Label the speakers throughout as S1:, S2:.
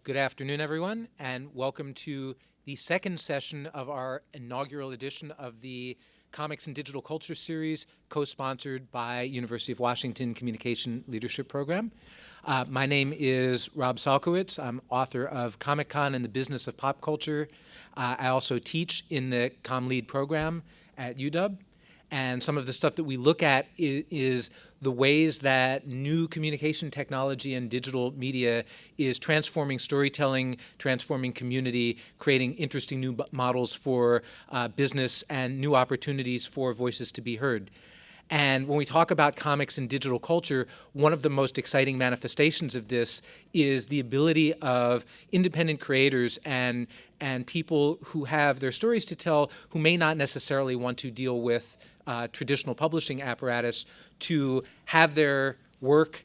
S1: Good afternoon, everyone, and welcome to the second session of our inaugural edition of the Comics and Digital Culture Series, co-sponsored by University of Washington Communication Leadership Program. My name is Rob Salkwotz. I'm author of Comicon and the Business of Pop Culture. I also teach in the Comm Lead program at UW. And some of the stuff that we look at is the ways that new communication technology and digital media is transforming storytelling, transforming community, creating interesting new models for business and new opportunities for voices to be heard. And when we talk about comics and digital culture, one of the most exciting manifestations of this is the ability of independent creators and people who have their stories to tell who may not necessarily want to deal with traditional publishing apparatus to have their work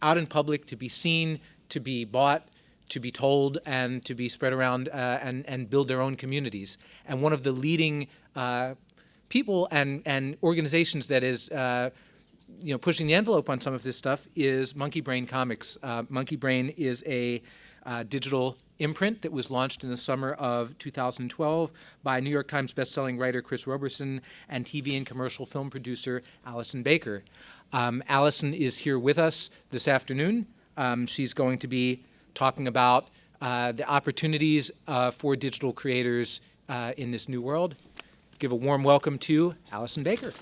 S1: out in public, to be seen, to be bought, to be told, and to be spread around and build their own communities. And one of the leading people and organizations that is pushing the envelope on some of this stuff is Monkeybrain Comics. Monkeybrain is a digital imprint that was launched in the summer of 2012 by New York Times bestselling writer Chris Roberson and TV and commercial film producer Allison Baker. Allison is here with us this afternoon. She's going to be talking about the opportunities for digital creators in this new world. Give a warm welcome to Allison Baker.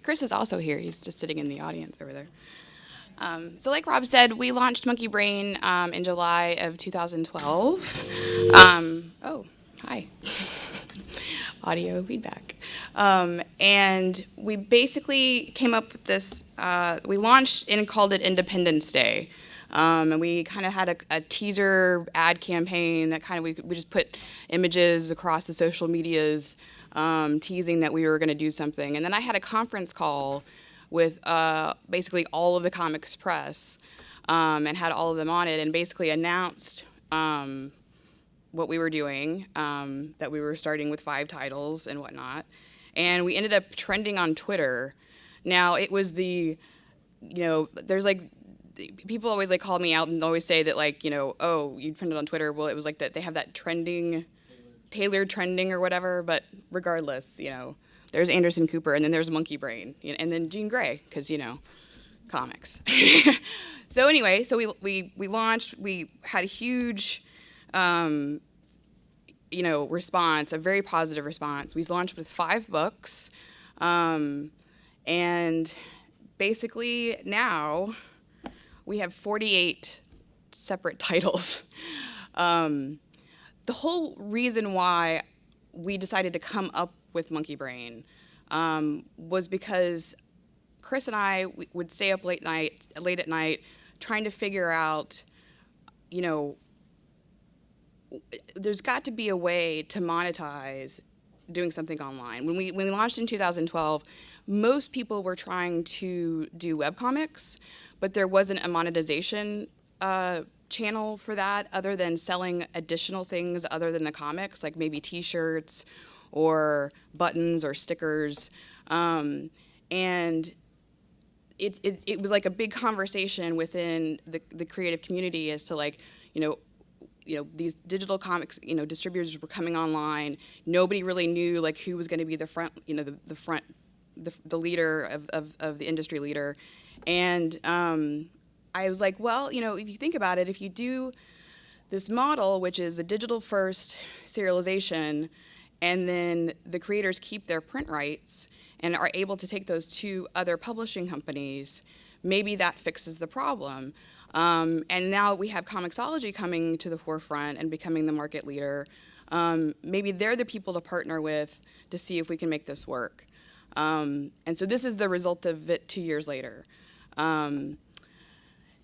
S2: Chris is also here. He's just sitting in the audience over there. So like Rob said, we launched Monkeybrain in July of 2012. Oh, hi. Audio feedback. And we basically came up with this, we launched and called it Independence Day. And we kind of had a teaser ad campaign that kind of, we just put images across the social medias teasing that we were going to do something. And then I had a conference call with basically all of the comics press and had all of them on it and basically announced what we were doing, that we were starting with 5 titles and whatnot. And we ended up trending on Twitter. Now, it was there's people always call me out and always say that oh, you trended on Twitter. Well, it was that they have that tailored trending or whatever, but regardless, there's Anderson Cooper, and then there's Monkeybrain, and then Jean Grey, because, comics. So anyway, so we launched, we had a huge, response, a very positive response. We launched with 5 books, and basically now we have 48 separate titles. The whole reason why we decided to come up with Monkeybrain was because Chris and I would stay up late at night trying to figure out, there's got to be a way to monetize doing something online. When we launched in 2012, most people were trying to do webcomics, but there wasn't a monetization channel for that other than selling additional things other than the comics, like maybe t-shirts or buttons or stickers. And it was like a big conversation within the creative community as to these digital comics, distributors were coming online. Nobody really knew who was going to be the front, the leader of the industry leader. And I was like, well, if you think about it, if you do this model, which is a digital first serialization, and then the creators keep their print rights and are able to take those to other publishing companies, maybe that fixes the problem. And now we have Comixology coming to the forefront and becoming the market leader. Maybe they're the people to partner with to see if we can make this work. And so this is the result of it 2 years later.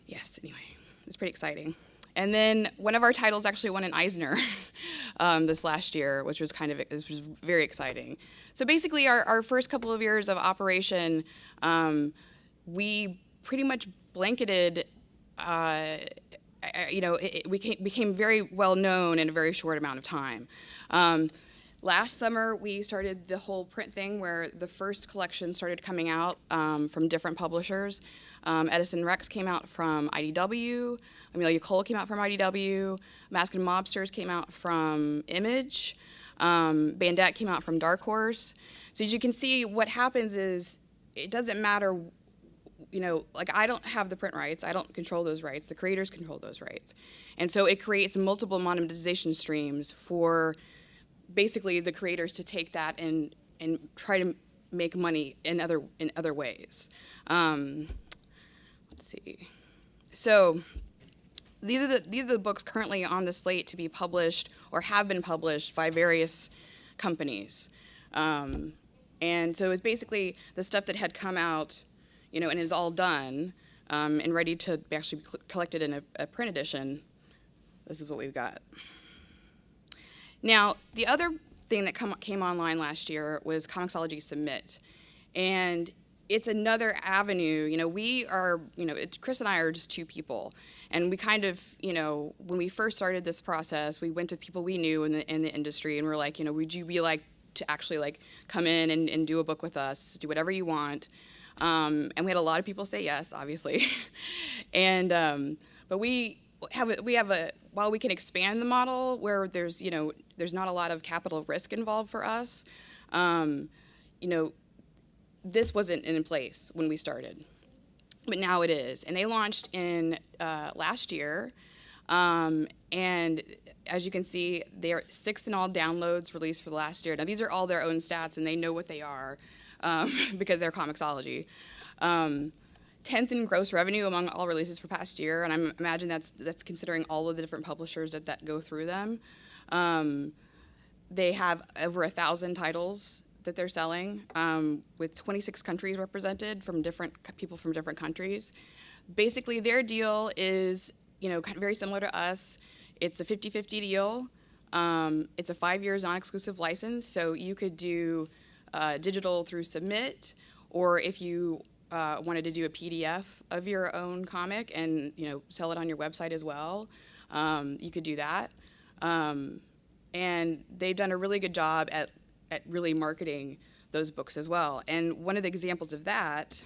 S2: Yes, anyway, it's pretty exciting. And then one of our titles actually won an Eisner this last year, which was very exciting. So basically, our first couple of years of operation, we pretty much blanketed. We became very well known in a very short amount of time. Last summer, we started the whole print thing where the first collection started coming out from different publishers. Edison Rex came out from IDW, Amelia Cole came out from IDW, Mask and Mobsters came out from Image, Bandette came out from Dark Horse. So as you can see, what happens is it doesn't matter, like I don't have the print rights, I don't control those rights, the creators control those rights. And so it creates multiple monetization streams for basically the creators to take that and try to make money in other ways. Let's see. So these are the books currently on the slate to be published or have been published by various companies. And so it's basically the stuff that had come out, and is all done and ready to be actually collected in a print edition. This is what we've got. Now, the other thing that came online last year was Comixology Submit. And it's another avenue. We are, Chris and I are just two people. And we kind of, when we first started this process, we went to people we knew in the industry and we're like, would you be like to actually like come in and do a book with us, do whatever you want. And we had a lot of people say yes, obviously. And, but we have a, while we can expand the model where there's not a lot of capital risk involved for us, this wasn't in place when we started, but now it is. And they launched in last year, and as you can see, they're 6th in all downloads released for the last year. Now these are all their own stats, and they know what they are because they're Comixology. 10th in gross revenue among all releases for past year, and I imagine that's considering all of the different publishers that go through them. They have over 1,000 titles that they're selling, with 26 countries represented from people from different countries. Basically, their deal is, kind of very similar to us. It's a 50-50 deal. It's a 5 years non-exclusive license, so you could do digital through Submit, or if you wanted to do a PDF of your own comic and sell it on your website as well, you could do that. And they've done a really good job at really marketing those books as well. And one of the examples of that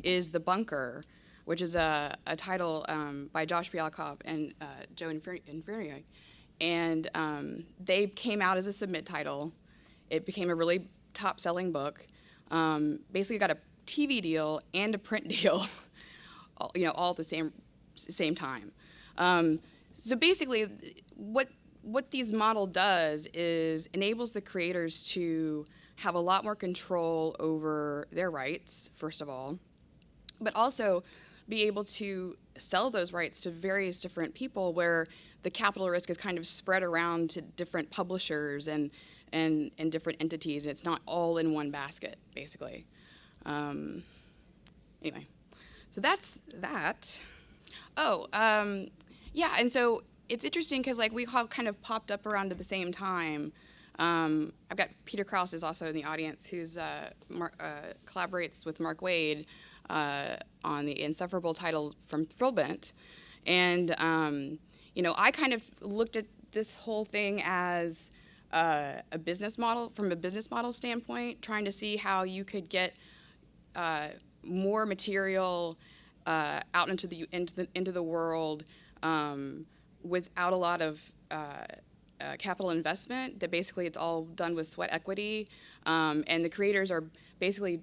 S2: is The Bunker, which is a title by Josh Fialkov and Joe Inferior. And they came out as a Submit title. It became a really top-selling book. Basically got a TV deal and a print deal, all at the same time. So basically, what these model does is enables the creators to have a lot more control over their rights, first of all, but also be able to sell those rights to various different people where the capital risk is kind of spread around to different publishers and different entities. It's not all in one basket, basically. Anyway, so that's that. Oh, yeah, and so it's interesting because we all kind of popped up around at the same time. I've got Peter Krause is also in the audience, who's collaborates with Mark Waid on the Insufferable title from Thrillbent. And, I kind of looked at this whole thing as a business model, from a business model standpoint, trying to see how you could get more material out into the world without a lot of capital investment. That basically it's all done with sweat equity, and the creators are basically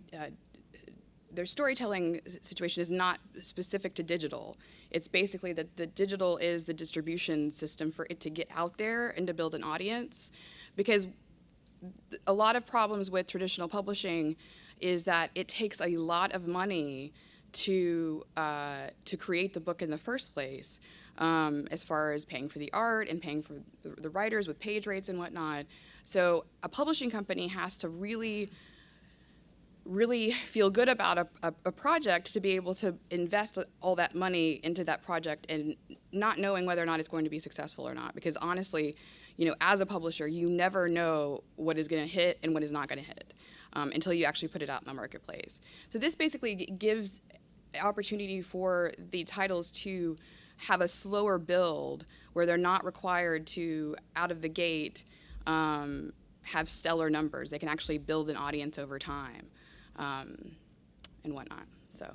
S2: their storytelling situation is not specific to digital. It's basically that the digital is the distribution system for it to get out there and to build an audience, because a lot of problems with traditional publishing is that it takes a lot of money to create the book in the first place, as far as paying for the art and paying for the writers with page rates and whatnot. So a publishing company has to really feel good about a project to be able to invest all that money into that project and not knowing whether or not it's going to be successful or not. Because honestly, as a publisher, you never know what is going to hit and what is not going to hit until you actually put it out in the marketplace. So this basically gives opportunity for the titles to have a slower build where they're not required to, out of the gate, have stellar numbers. They can actually build an audience over time, and whatnot. So,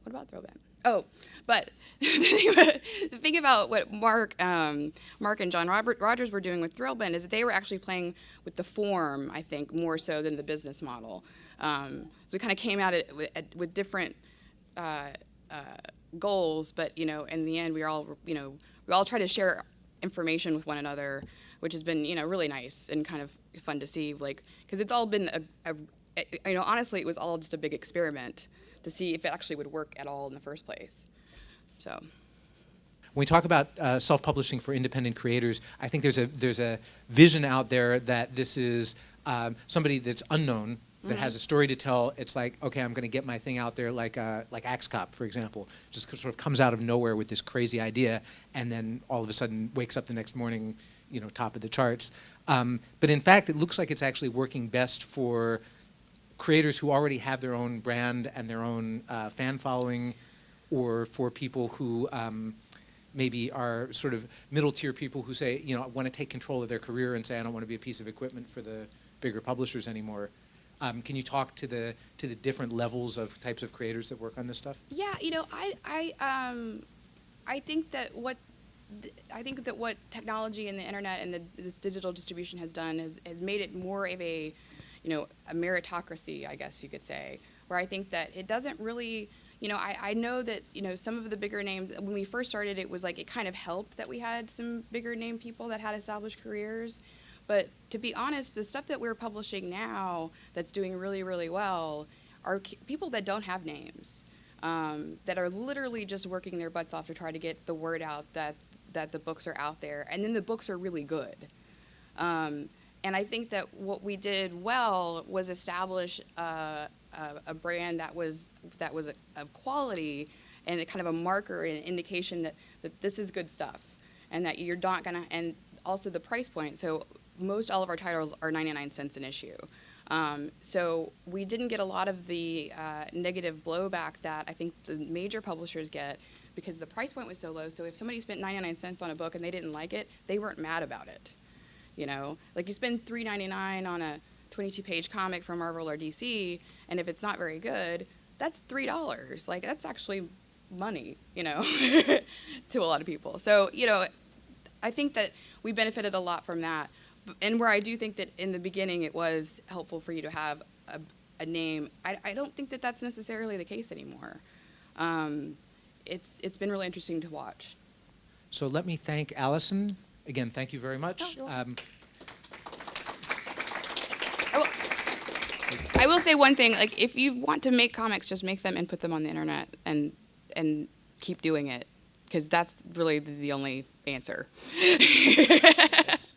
S2: what about Throwband? Oh, but the thing about what Mark and John Rogers were doing with Thrillbend is that they were actually playing with the form, I think, more so than the business model. So we kind of came at it with different goals, but in the end, we all try to share information with one another, which has been really nice and kind of fun to see, because it's all been honestly, it was all just a big experiment to see if it actually would work at all in the first place. So,
S1: when we talk about self-publishing for independent creators, I think there's a vision out there that this is somebody that's unknown, that has a story to tell. It's like, okay, I'm going to get my thing out there, like Axe Cop, for example, just sort of comes out of nowhere with this crazy idea, and then all of a sudden wakes up the next morning, top of the charts. But in fact, it looks like it's actually working best for creators who already have their own brand and their own fan following, or for people who maybe are sort of middle-tier people who say, want to take control of their career and say, I don't want to be a piece of equipment for the bigger publishers anymore. Can you talk to the different levels of types of creators that work on this stuff?
S2: Yeah, I think that what technology and the internet and this digital distribution has done has made it more of a meritocracy, I guess you could say, where I think that it doesn't really, I know that, some of the bigger names, when we first started, it was like it kind of helped that we had some bigger name people that had established careers. But to be honest, the stuff that we're publishing now that's doing really, really well are people that don't have names, that are literally just working their butts off to try to get the word out that the books are out there, and then the books are really good. And I think that what we did well was establish a brand that was of quality, and a kind of a marker and indication that this is good stuff, and that you're not gonna, and also the price point. So most all of our titles are 99 cents an issue. So we didn't get a lot of the negative blowback that I think the major publishers get, because the price point was so low. So if somebody spent 99 cents on a book and they didn't like it, they weren't mad about it. Like you spend $3.99 on a 22-page comic from Marvel or DC, and if it's not very good, that's $3. Like, that's actually money, to a lot of people. So, I think that we benefited a lot from that. And where I do think that in the beginning it was helpful for you to have a name, I don't think that that's necessarily the case anymore. It's been really interesting to watch.
S1: So let me thank Allison. Again, thank you very much.
S2: Oh, you're welcome. I will say one thing, like, if you want to make comics, just make them and put them on the internet and keep doing it, because that's really the only answer.
S1: Yes.